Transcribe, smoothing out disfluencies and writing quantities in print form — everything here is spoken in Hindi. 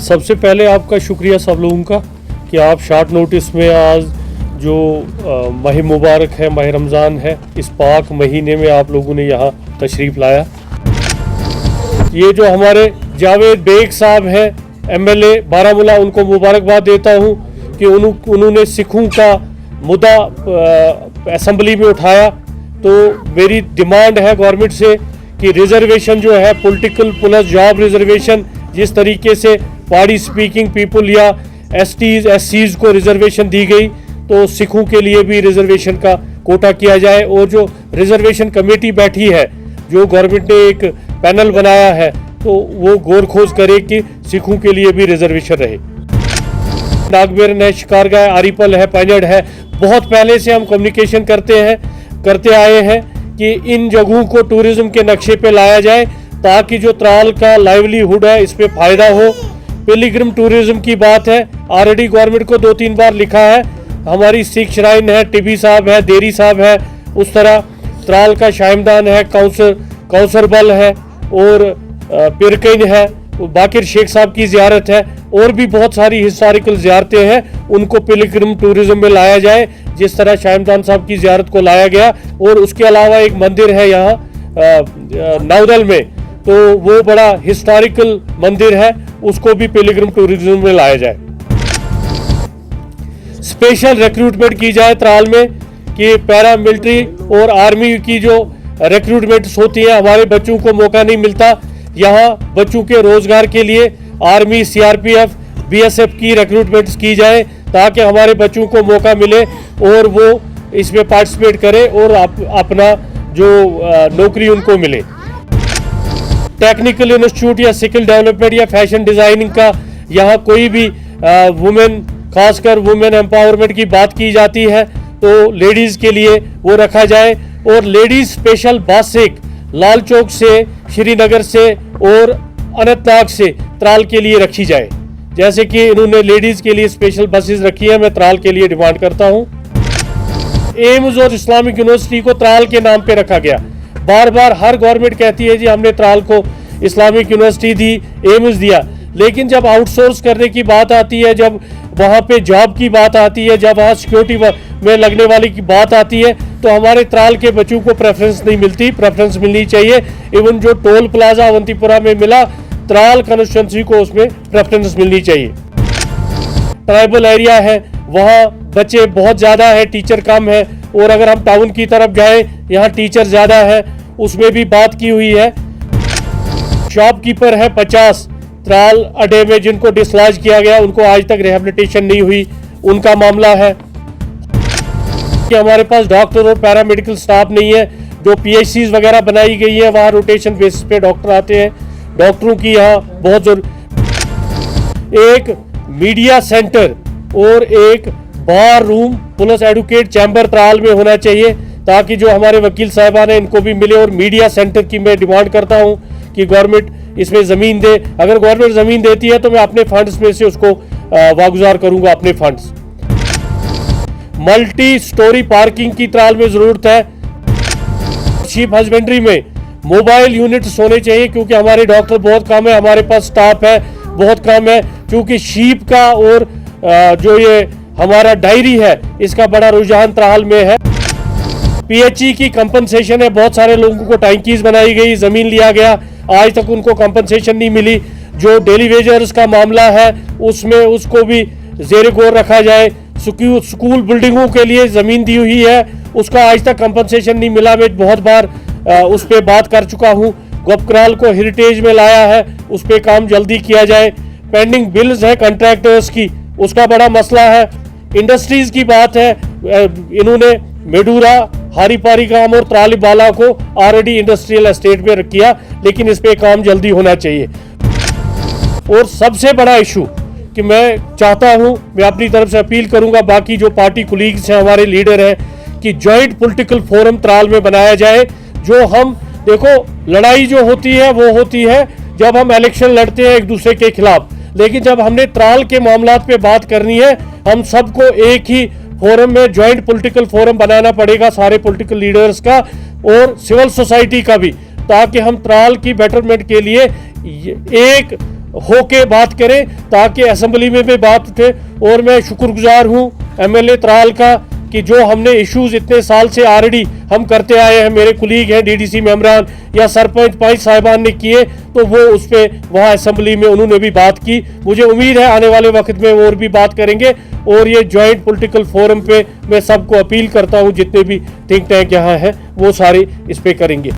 सबसे पहले आपका शुक्रिया सब लोगों का कि आप शॉर्ट नोटिस में आज जो माह मुबारक है, माह रमज़ान है, इस पाक महीने में आप लोगों ने यहाँ तशरीफ़ लाया। ये जो हमारे जावेद बेग साहब है MLA बारामूला, उनको मुबारकबाद देता हूँ कि उन्होंने सिखों का मुद्दा असम्बली में उठाया। तो मेरी डिमांड है गवर्नमेंट से कि रिजर्वेशन जो है पॉलिटिकल प्लस जॉब रिजर्वेशन, जिस तरीके से पहाड़ी स्पीकिंग पीपल या STs SCs को रिजर्वेशन दी गई, तो सिखों के लिए भी रिजर्वेशन का कोटा किया जाए। और जो रिजर्वेशन कमेटी बैठी है, जो गवर्नमेंट ने एक पैनल बनाया है, तो वो गौर खोज करे कि सिखों के लिए भी रिजर्वेशन रहे। नागबेरन है, शिकारगाह, आरीपल है, पांजड़ है, बहुत पहले से हम कम्युनिकेशन करते आए हैं कि इन जगहों को टूरिज्म के नक्शे पे लाया जाए ताकि जो त्राल का लाइवलीहुड है इस पे फायदा हो। पिलग्रिम टूरिज्म की बात है, ऑलरेडी गवर्नमेंट को 2-3 बार लिखा है। हमारी सिख श्राइन है, टिबी साहब है, देरी साहब है, उस तरह त्राल का शायमदान है, कौसर बल है और पिरकइन है, बाकिर शेख साहब की ज़ियारत है, और भी बहुत सारी हिस्टोरिकल ज़ियारतें हैं, उनको पिलग्रिम टूरिज्म में लाया जाए जिस तरह शायमदान साहब की ज़ियारत को लाया गया। और उसके अलावा एक मंदिर है यहाँ नौदल में, तो वो बड़ा हिस्टोरिकल मंदिर है, उसको भी पिलग्रिम टूरिज्म में लाया जाए। स्पेशल रिक्रूटमेंट की जाए त्राल में कि पैरामिलिट्री और आर्मी की जो रिक्रूटमेंट्स होती है, हमारे बच्चों को मौका नहीं मिलता। यहाँ बच्चों के रोजगार के लिए आर्मी, CRPF, BSF की रिक्रूटमेंट्स की जाए ताकि हमारे बच्चों को मौका मिले और वो इसमें पार्टिसिपेट करें और अपना जो नौकरी उनको मिले। टेक्निकल इंस्टीट्यूट या स्किल डेवलपमेंट या फैशन डिज़ाइनिंग का यहाँ कोई भी वुमेन, खासकर वुमेन एम्पावरमेंट की बात की जाती है, तो लेडीज़ के लिए वो रखा जाए। और लेडीज़ स्पेशल बस एक लाल चौक से, श्रीनगर से और अनंतनाग से त्राल के लिए रखी जाए। जैसे कि इन्होंने लेडीज़ के लिए स्पेशल बसेस रखी है, मैं त्राल के लिए डिमांड करता हूँ। एम्स और इस्लामिक यूनिवर्सिटी को त्राल के नाम पे रखा गया। बार बार हर गवर्नमेंट कहती है जी हमने त्राल को इस्लामिक यूनिवर्सिटी दी, एम्स दिया, लेकिन जब आउटसोर्स करने की बात आती है, जब वहाँ पे जॉब की बात आती है, जब वहाँ सिक्योरिटी में लगने वाली की बात आती है, तो हमारे त्राल के बच्चों को प्रेफरेंस नहीं मिलती। प्रेफरेंस मिलनी चाहिए। इवन जो टोल प्लाजा अवंतीपुरा में मिला, त्राल कॉन्स्टिट्यूंसी को उसमें प्रेफरेंस मिलनी चाहिए। ट्राइबल एरिया है, वहाँ बच्चे बहुत ज़्यादा है, टीचर कम है। और अगर हम टाउन की तरफ जाए, यहाँ टीचर ज़्यादा है, उसमें भी बात की हुई है। शॉपकीपर है 50 त्राल अड्डे में, जिनको डिसलॉज किया गया, उनको आज तक रिहेबिलिटेशन नहीं हुई, उनका मामला है कि हमारे पास डॉक्टर और पैरामेडिकल स्टाफ नहीं है। जो PHCs वगैरह बनाई गई है, वहाँ रोटेशन बेसिस पे डॉक्टर आते हैं, डॉक्टरों की यहाँ बहुत जरूरत। एक मीडिया सेंटर और एक bar room plus advocate chamber Tral में होना चाहिए ताकि जो हमारे वकील साहिबान हैं इनको भी मिले। और मीडिया सेंटर की मैं डिमांड करता हूँ कि गवर्नमेंट इसमें ज़मीन दे। अगर गवर्नमेंट ज़मीन देती है तो मैं अपने फंड्स में से उसको वागुजार करूँगा, अपने फंड्स। मल्टी स्टोरी पार्किंग की त्राल में ज़रूरत है। शीप हस्बेंड्री में मोबाइल यूनिट्स होने चाहिए क्योंकि हमारे डॉक्टर बहुत कम है, हमारे पास स्टाफ है बहुत कम है। क्योंकि शीप का और जो ये हमारा डायरी है, इसका बड़ा रुझान त्राल में है। PHE की कंपनसेशन है, बहुत सारे लोगों को टैंकीज बनाई गई, ज़मीन लिया गया, आज तक उनको कंपनसेशन नहीं मिली। जो डेली वेजर्स का मामला है, उसमें उसको भी ज़ेरे गौर रखा जाए। स्कूल बिल्डिंगों के लिए ज़मीन दी हुई है, उसका आज तक कंपनसेशन नहीं मिला। मैं बहुत बार उस पर बात कर चुका हूँ। गोपकराल को हेरिटेज में लाया है, उस पर काम जल्दी किया जाए। पेंडिंग बिल्स है कंट्रैक्टर्स की, उसका बड़ा मसला है। इंडस्ट्रीज़ की बात है, इन्होंने मेडूरा, हारीपारी गांव और त्रालीबाला को ऑलरेडी इंडस्ट्रियल एस्टेट में किया, लेकिन इस पे काम जल्दी होना चाहिए। और सबसे बड़ा इशू कि मैं चाहता हूं, मैं अपनी तरफ से अपील करूंगा, बाकी जो पार्टी कुलीग्स हैं, हमारे लीडर हैं, कि जॉइंट पॉलिटिकल फोरम त्राल में बनाया जाए। जो हम देखो, लड़ाई जो होती है वो होती है जब हम इलेक्शन लड़ते हैं एक दूसरे के खिलाफ, लेकिन जब हमने त्राल के मामलात पे बात करनी है, हम सबको एक ही फोरम में जॉइंट पॉलिटिकल फोरम बनाना पड़ेगा, सारे पॉलिटिकल लीडर्स का और सिविल सोसाइटी का भी, ताकि हम त्राल की बेटरमेंट के लिए एक होके बात करें ताकि असेंबली में भी बात उठे। और मैं शुक्रगुजार हूँ एमएलए त्राल का कि जो हमने इश्यूज इतने साल से ऑलरेडी हम करते आए हैं, मेरे कुलीग हैं डीडीसी मेंबरान या सरपंच पंच साहिबान ने किए, तो वो उस पर वहाँ असेंबली में उन्होंने भी बात की। मुझे उम्मीद है आने वाले वक्त में वो और भी बात करेंगे। और ये जॉइंट पॉलिटिकल फोरम पे मैं सबको अपील करता हूँ, जितने भी थिंक टैंक यहाँ हैं वो सारे इस पे करेंगे।